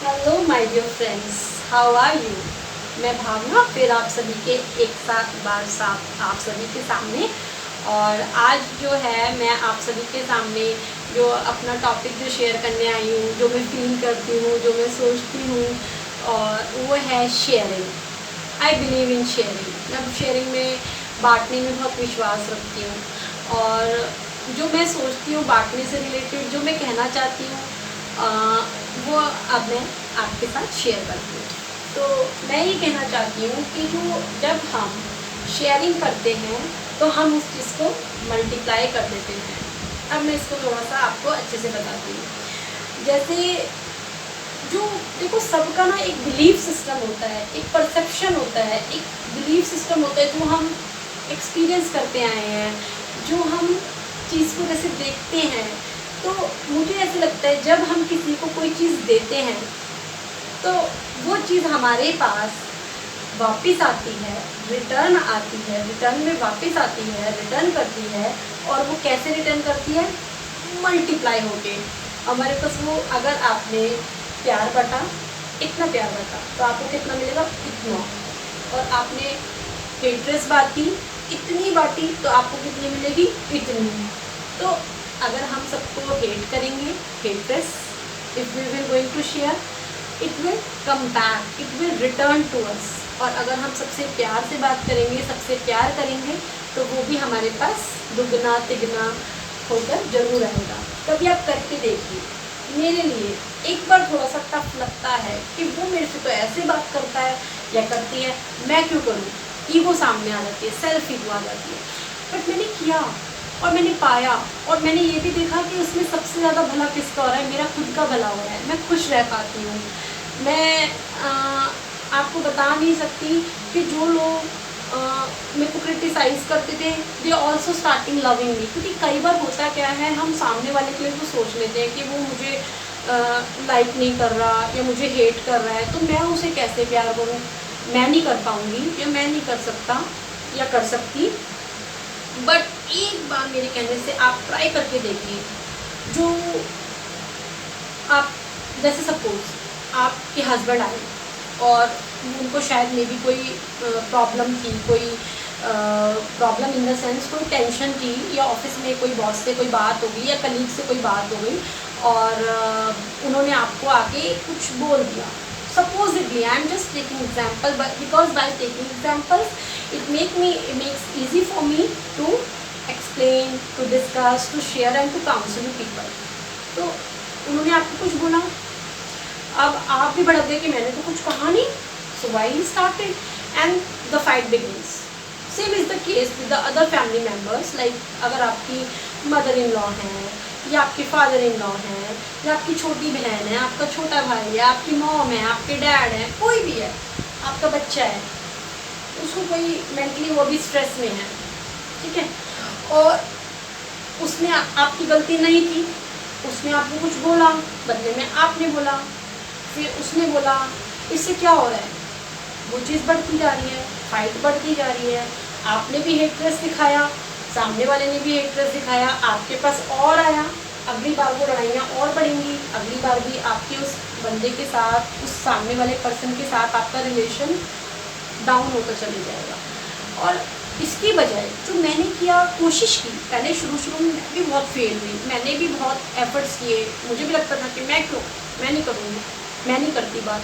Hello my dear friends, how are you. मैं भावना फिर आप सभी के एक साथ आप सभी के सामने। और आज जो है मैं आप सभी के सामने जो अपना टॉपिक जो शेयर करने आई हूँ, जो मैं फील करती हूँ, जो मैं सोचती हूँ, और वो है sharing. I believe in sharing. मैं शेयरिंग में, बांटने में बहुत विश्वास रखती हूँ। और जो मैं सोचती हूँ बांटने से रिलेटेड, जो मैं कहना चाहती हूँ, वो अब मैं आपके साथ शेयर करती हूँ। तो मैं ये कहना चाहती हूँ कि जब हम शेयरिंग करते हैं तो हम उस चीज़ को मल्टीप्लाई कर देते हैं। अब मैं इसको थोड़ा सा आपको अच्छे से बताती हूँ। जैसे जो देखो, सबका ना एक बिलीफ सिस्टम होता है, एक परसेप्शन होता है, एक बिलीफ सिस्टम होता है जो हम एक्सपीरियंस करते आए हैं, जो हम चीज़ को जैसे देखते हैं। तो मुझे ऐसे लगता है जब हम किसी को कोई चीज़ देते हैं तो वो चीज़ हमारे पास वापस आती है, रिटर्न आती है, रिटर्न में वापस आती है, रिटर्न करती है। और वो कैसे रिटर्न करती है? मल्टीप्लाई होके हमारे पास वो, अगर आपने प्यार बांटा, इतना प्यार बांटा तो आपको कितना मिलेगा? इतना। और आपने हेट्रेस बांटी, इतनी बांटी तो आपको कितनी मिलेगी? इतनी। तो अगर हम सबको हेट करेंगे, hatreds, if we will going to share, it will come back, it will return to us. और अगर हम सबसे प्यार से बात करेंगे, सबसे प्यार करेंगे, तो वो भी हमारे पास दुगना तिगना होकर जरूर आएगा। कभी आप करके देखिए। मेरे लिए एक बार थोड़ा सा टफ लगता है कि वो मेरे से तो ऐसे बात करता है या करती है, मैं क्यों करूँ? ईगो सामने आ जाती है, सेल्फ ईगो आ जाती है। बट मैंने किया और मैंने पाया, और मैंने ये भी देखा कि उसमें सबसे ज़्यादा भला किसका हो रहा है? मेरा खुद का भला हो रहा है। मैं खुश रह पाती हूँ। मैं आपको बता नहीं सकती कि जो लोग मेरे को क्रिटिसाइज़ करते थे, they also starting loving me. क्योंकि कई बार होता क्या है, हम सामने वाले के लिए तो सोच लेते हैं कि वो मुझे लाइक नहीं कर रहा या मुझे हेट कर रहा है, तो मैं उसे कैसे प्यार करूँ? मैं नहीं कर पाऊँगी या मैं नहीं कर सकता या कर सकती। बट एक बार मेरे कहने से आप ट्राई करके देखिए। जो आप, जैसे सपोज आपके हस्बैंड आए और उनको शायद मे बी कोई प्रॉब्लम थी, कोई प्रॉब्लम इन द सेंस कोई टेंशन थी, या ऑफिस में कोई बॉस से कोई बात हो गई या कलीग से कोई बात हो गई, और उन्होंने आपको आके कुछ बोल दिया। Supposedly, I am just taking example, but because by taking examples, it makes easy for me to explain, to discuss, to share and to counsel people. तो उन्होंने आपको कुछ बोला, अब आप भी भड़क गए कि मैंने तो कुछ कहा नहीं, so why he started and the fight begins. Same is the case with the other family members, like अगर आपकी मदर इन लॉ है, या आपके फादर इन लॉ हैं, या आपकी छोटी बहन है, आपका छोटा भाई है, आपकी मॉम है, आपके डैड है, कोई भी है, आपका बच्चा है, उसको कोई मेंटली वो भी स्ट्रेस में है, ठीक है, और उसने आपकी गलती नहीं थी, उसने आपको कुछ बोला, बदले में आपने बोला, फिर उसने बोला, इससे क्या हो रहा है? वो चीज़ बढ़ती जा रही है, फाइट बढ़ती जा रही है, आपने भी हेटरेस दिखाया, सामने वाले ने भी हेटरेस दिखाया, आपके पास और आया, अगली बार वो लड़ाइयाँ और बढ़ेंगी, अगली बार भी आपके उस बंदे के साथ, उस सामने वाले पर्सन के साथ आपका रिलेशन डाउन होता चले जाएगा। और इसकी बजाय जो मैंने किया, कोशिश की, पहले शुरू में मैं भी बहुत फेल हुई, मैंने भी बहुत एफर्ट्स किए, मुझे भी लगता था कि मैं नहीं करूँगी, मैं नहीं करती बात,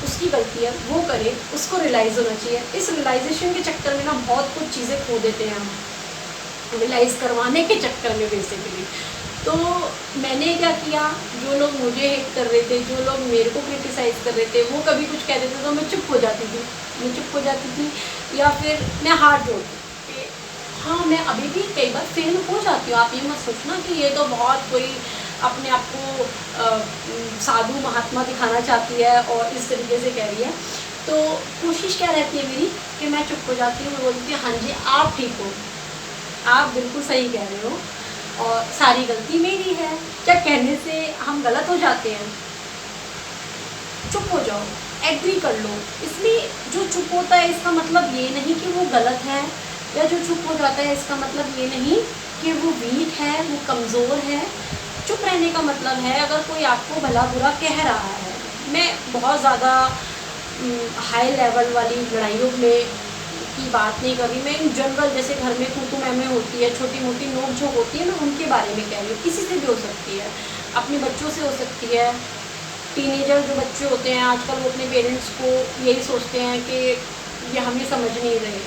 उसकी गलती है, वो करे, उसको रियलाइज़ होना चाहिए। इस रियलाइजेशन के चक्कर में ना बहुत कुछ चीज़ें खो देते हैं हम, रियलाइज़ करवाने के चक्कर में बेसिकली। तो मैंने क्या किया, जो लोग मुझे हेट कर रहे थे, जो लोग मेरे को क्रिटिसाइज़ कर रहे थे, वो कभी कुछ कह देते तो मैं चुप हो जाती थी, या फिर मैं हार जोड़ती कि हाँ, मैं अभी भी कई बार फेल हो जाती हूँ। आप ये मत सोचना कि ये तो बहुत कोई अपने आप को साधु महात्मा दिखाना चाहती है और इस तरीके से कह रही है। तो कोशिश क्या रहती है मेरी कि मैं चुप हो जाती हूँ, मैं बोलती हूँ हाँ जी, आप ठीक हो, आप बिल्कुल सही कह रहे हो, और सारी गलती मेरी है। क्या कहने से हम गलत हो जाते हैं? चुप हो जाओ, एग्री कर लो। इसमें जो चुप होता है इसका मतलब ये नहीं कि वो गलत है, या जो चुप हो जाता है इसका मतलब ये नहीं कि वो वीक है, वो कमज़ोर है। चुप रहने का मतलब है, अगर कोई आपको भला बुरा कह रहा है, मैं बहुत ज़्यादा हाई लेवल वाली लड़ाइयों में की बात नहीं कर रही, मैं इन जनरल जैसे घर में तू मैं होती है, छोटी मोटी नोक झोंक होती है, मैं उनके बारे में कह रही हूँ। किसी से भी हो सकती है, अपने बच्चों से हो सकती है। टीनेजर जो बच्चे होते हैं आजकल, वो अपने पेरेंट्स को यही सोचते हैं कि ये हमें समझ नहीं रहे,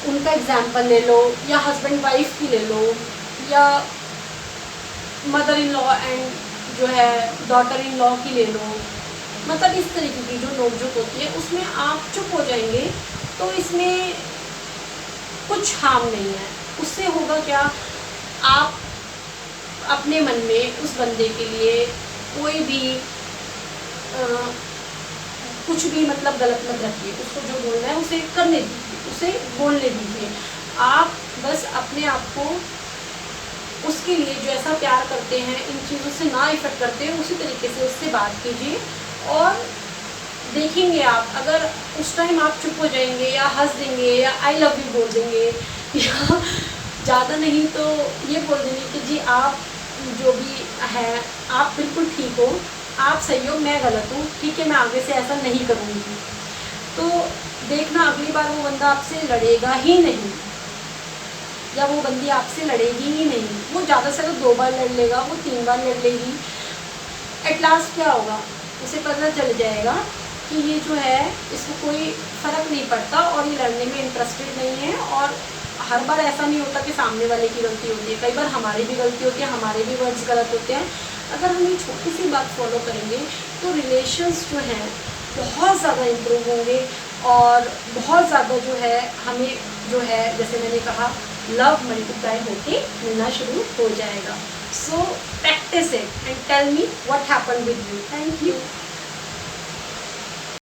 उनका एग्जाम्पल ले लो, या हस्बैंड वाइफ की ले लो, या मदर इन लॉ एंड जो है डॉटर इन लॉ की ले लो। मतलब इस तरीके की जो नोकझोंक होती है उसमें आप चुप हो जाएंगे तो इसमें कुछ हार्म नहीं है। उससे होगा क्या, आप अपने मन में उस बंदे के लिए कोई भी कुछ भी मतलब गलत मत रखिए। उसको जो बोलना है उसे करने दीजिए, उसे बोलने दीजिए। आप बस अपने आप को उसके लिए जो ऐसा प्यार करते हैं, इन चीज़ों से ना इफेक्ट करते हैं, उसी तरीके से उससे बात कीजिए। और देखेंगे आप, अगर उस टाइम आप चुप हो जाएंगे या हंस देंगे या आई लव यू बोल देंगे या ज़्यादा नहीं तो ये बोल देंगे कि जी आप जो भी है आप बिल्कुल ठीक हो, आप सही हो, मैं गलत हूँ, ठीक है, मैं आगे से ऐसा नहीं करूँगी, तो देखना अगली बार वो बंदा आपसे लड़ेगा ही नहीं, या वो बंदी आपसे लड़ेगी ही नहीं। वो ज़्यादा से ज़्यादा 2 बार लड़ लेगा, वो 3 बार लड़ लेगी। एट लास्ट क्या होगा, उसे पता चल जाएगा कि ये जो है इसको कोई फ़र्क नहीं पड़ता और ये लड़ने में इंटरेस्टेड नहीं है। और हर बार ऐसा नहीं होता कि सामने वाले की गलती होती है, कई बार हमारी भी गलती होती है, हमारे भी वर्ड्स गलत होते हैं। अगर हम ये छोटी सी बात फॉलो करेंगे तो रिलेशंस जो हैं बहुत ज़्यादा इम्प्रूव होंगे और बहुत ज़्यादा जो है हमें जो है जैसे मैंने कहा लव मल्टीप्लाई होके मिलना शुरू हो जाएगा। So practice it and tell me what happened with you. Thank you.